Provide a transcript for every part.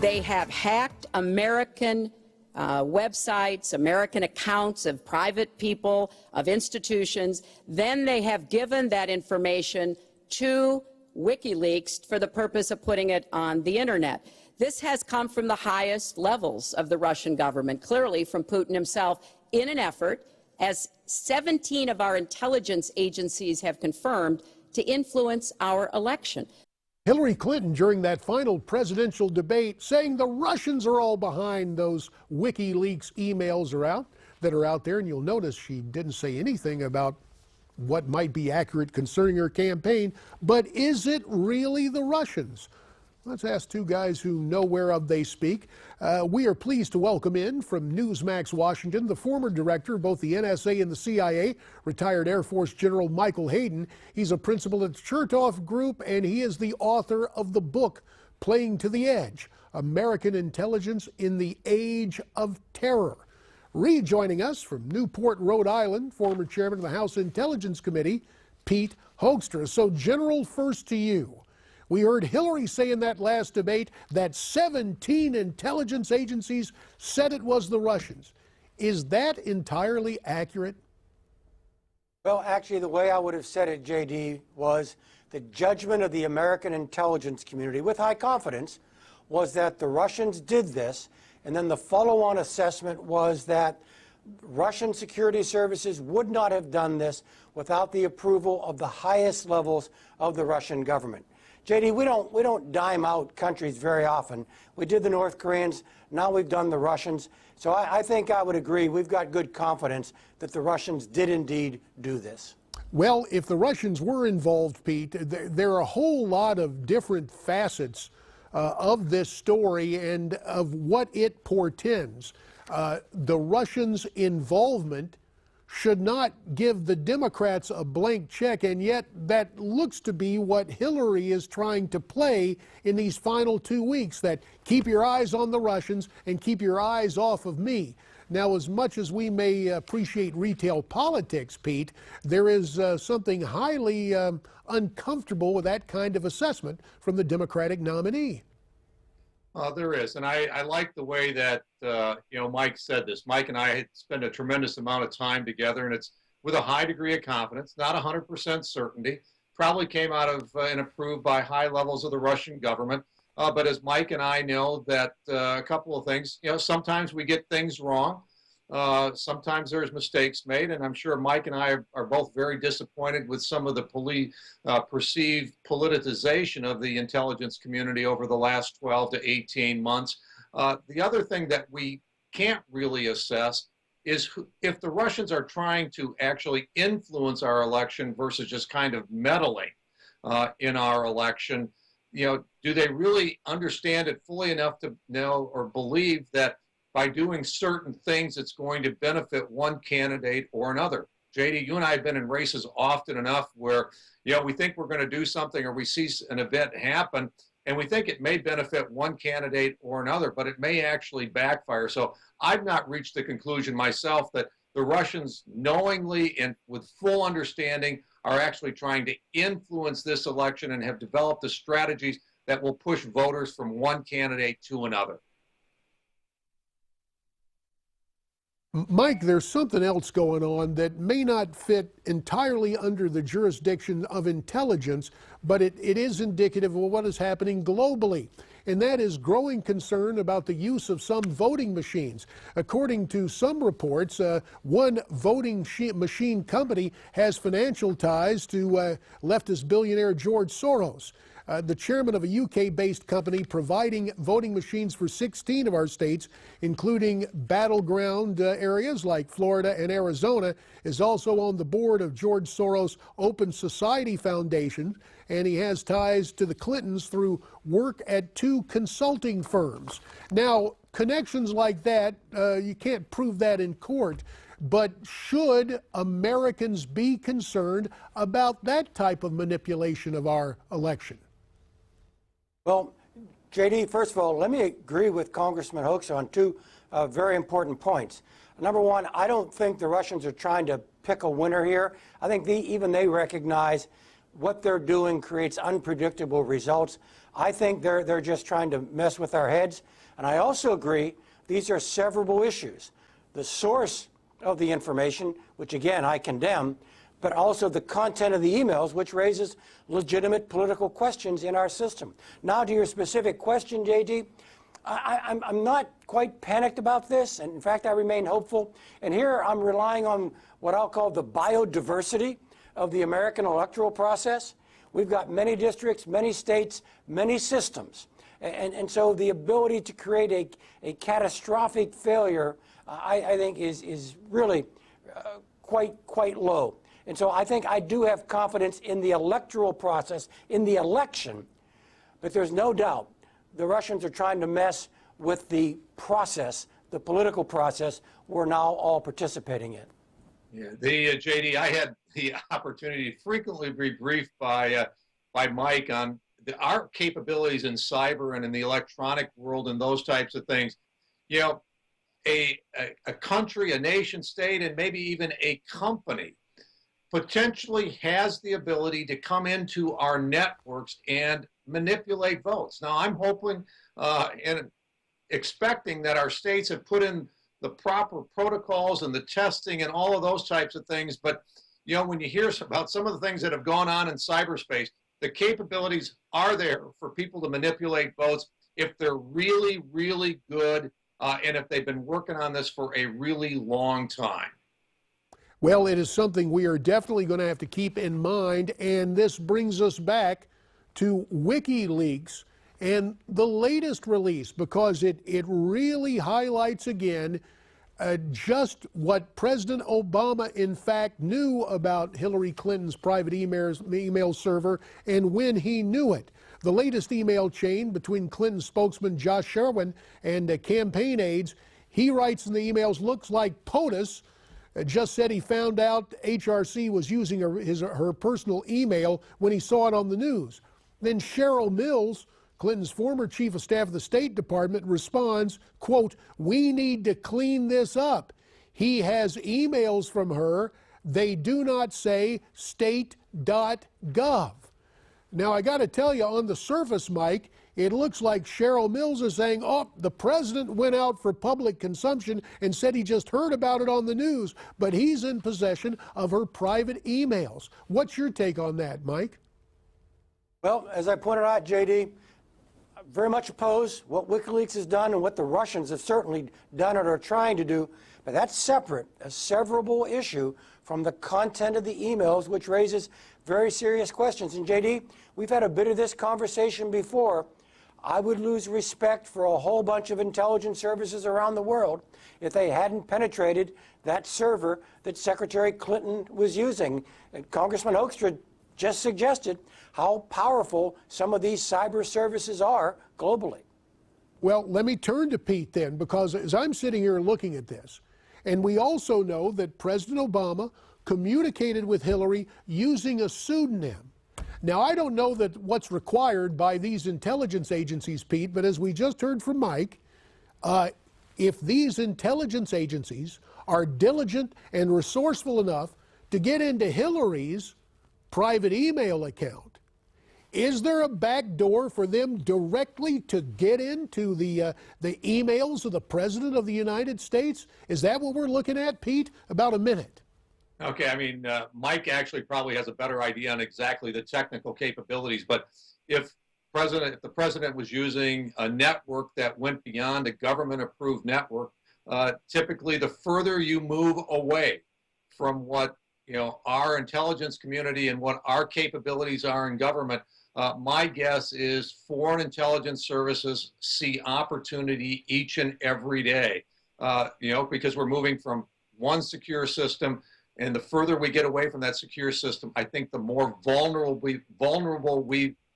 They have hacked American websites, American accounts of private people, of institutions. Then they have given that information to WikiLeaks for the purpose of putting it on the internet. This has come from the highest levels of the Russian government, clearly from Putin himself, in an effort, as 17 of our intelligence agencies have confirmed, to influence our election. Hillary Clinton, during that final presidential debate, saying the Russians are all behind those WikiLeaks emails that are out there. And you'll notice she didn't say anything about what might be accurate concerning her campaign. But is it really the Russians? Let's ask two guys who know whereof they speak. We are pleased to welcome in from Newsmax, Washington, the former director of both the NSA and the CIA, retired Air Force General Michael Hayden. He's a principal at the Chertoff Group, and he is the author of the book, Playing to the Edge, American Intelligence in the Age of Terror. Rejoining us from Newport, Rhode Island, former chairman of the House Intelligence Committee, Pete Hoekstra. So, General, first to you. We heard Hillary say in that last debate that 17 intelligence agencies said it was the Russians. Is that entirely accurate? Well, actually, the way I would have said it, J.D., was the judgment of the American intelligence community, with high confidence, was that the Russians did this, and then the follow-on assessment was that Russian security services would not have done this without the approval of the highest levels of the Russian government. J.D., we don't dime out countries very often. We did the North Koreans, now we've done the Russians. So I think I would agree, we've got good confidence that the Russians did indeed do this. Well, if the Russians were involved, Pete, there are a whole lot of different facets of this story and of what it portends. The Russians' involvement should not give the Democrats a blank check, and yet that looks to be what Hillary is trying to play in these final 2 weeks, that keep your eyes on the Russians and keep your eyes off of me. Now, as much as we may appreciate retail politics, Pete, there is something highly uncomfortable with that kind of assessment from the Democratic nominee. There is, and I like the way that Mike said this. Mike and I spend a tremendous amount of time together, and it's with a high degree of confidence, not 100% certainty. Probably came out of and approved by high levels of the Russian government. But as Mike and I know that a couple of things, sometimes we get things wrong. Sometimes there's mistakes made, and I'm sure Mike and I are both very disappointed with some of the perceived politicization of the intelligence community over the last 12 to 18 months. The other thing that we can't really assess is if the Russians are trying to actually influence our election versus just kind of meddling in our election. Do they really understand it fully enough to know or believe that by doing certain things, it's going to benefit one candidate or another? JD, you and I have been in races often enough where, we think we're going to do something or we see an event happen and we think it may benefit one candidate or another, but it may actually backfire. So I've not reached the conclusion myself that the Russians knowingly and with full understanding are actually trying to influence this election and have developed the strategies that will push voters from one candidate to another. Mike, there's something else going on that may not fit entirely under the jurisdiction of intelligence, but it is indicative of what is happening globally. And that is growing concern about the use of some voting machines. According to some reports, one voting machine company has financial ties to leftist billionaire George Soros. The chairman of a UK-based company providing voting machines for 16 of our states, including battleground areas like Florida and Arizona, is also on the board of George Soros' Open Society Foundation, and he has ties to the Clintons through work at 2 consulting firms. Now, connections like that, you can't prove that in court, but should Americans be concerned about that type of manipulation of our election? Well, J.D., first of all, let me agree with Congressman Hoekstra on 2 very important points. Number one, I don't think the Russians are trying to pick a winner here. I think even they recognize what they're doing creates unpredictable results. I think they're just trying to mess with our heads. And I also agree these are severable issues. The source of the information, which again I condemn, but also the content of the emails, which raises legitimate political questions in our system. Now to your specific question, JD, I'm not quite panicked about this, and in fact I remain hopeful. And here I'm relying on what I'll call the biodiversity of the American electoral process. We've got many districts, many states, many systems. And so the ability to create a catastrophic failure, I think, is really quite low. And so I think I do have confidence in the electoral process, in the election, but there's no doubt the Russians are trying to mess with the process, the political process we're now all participating in. Yeah, JD, I had the opportunity to frequently be briefed by Mike on our capabilities in cyber and in the electronic world and those types of things. You know, a country, a nation state, and maybe even a company potentially has the ability to come into our networks and manipulate votes. Now, I'm hoping and expecting that our states have put in the proper protocols and the testing and all of those types of things. But, you know, when you hear about some of the things that have gone on in cyberspace, the capabilities are there for people to manipulate votes if they're really, really good and if they've been working on this for a really long time. Well, it is something we are definitely going to have to keep in mind, and this brings us back to WikiLeaks and the latest release, because it really highlights again just what President Obama in fact knew about Hillary Clinton's private email server and when he knew it. The latest email chain between Clinton spokesman Josh Sherwin and campaign aides, he writes in the emails, looks like POTUS just said he found out HRC was using her personal email when he saw it on the news. Then Cheryl Mills, Clinton's former chief of staff of the State Department, responds, quote, "We need to clean this up. He has emails from her. They do not say state.gov. Now, I got to tell you, on the surface, Mike, it looks like Cheryl Mills is saying, oh, the president went out for public consumption and said he just heard about it on the news, but he's in possession of her private emails. What's your take on that, Mike? Well, as I pointed out, JD, I very much oppose what WikiLeaks has done and what the Russians have certainly done or are trying to do, but that's separate, a severable issue from the content of the emails, which raises very serious questions. And JD, we've had a bit of this conversation before. I would lose respect for a whole bunch of intelligence services around the world if they hadn't penetrated that server that Secretary Clinton was using. And Congressman Hoekstra just suggested how powerful some of these cyber services are globally. Well, let me turn to Pete then, because as I'm sitting here looking at this, and we also know that President Obama communicated with Hillary using a pseudonym. Now, I don't know that what's required by these intelligence agencies, Pete, but as we just heard from Mike, if these intelligence agencies are diligent and resourceful email to get into Hillary's private email account, is there a back door for them directly to get into the emails of the President of the United States? Is that what we're looking at, Pete? About a minute. Okay, I mean, Mike actually probably has a better idea on exactly the technical capabilities, but if the president was using a network that went beyond a government-approved network, typically the further you move away from what our intelligence community and what our capabilities are in government, my guess is foreign intelligence services see opportunity each and every day, because we're moving from one secure system. And the further we get away from that secure system, I think the more vulnerable we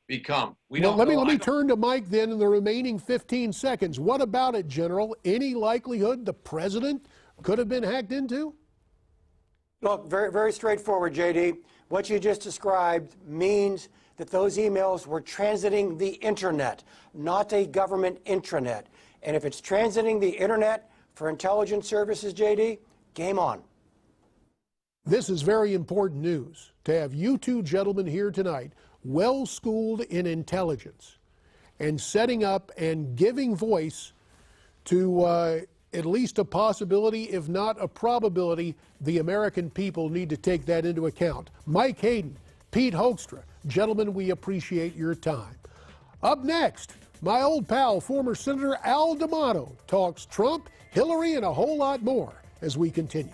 become. Let me turn to Mike then in the remaining 15 seconds. What about it, General? Any likelihood the president could have been hacked into? Look, very, very straightforward, JD. What you just described means that those emails were transiting the internet, not a government intranet. And if it's transiting the internet for intelligence services, JD, game on. This is very important news to have you two gentlemen here tonight, well schooled in intelligence, and setting up and giving voice to at least a possibility, if not a probability, the American people need to take that into account. Mike Hayden, Pete Hoekstra, gentlemen, we appreciate your time. Up next, my old pal, former Senator Al D'Amato, talks Trump, Hillary, and a whole lot more as we continue.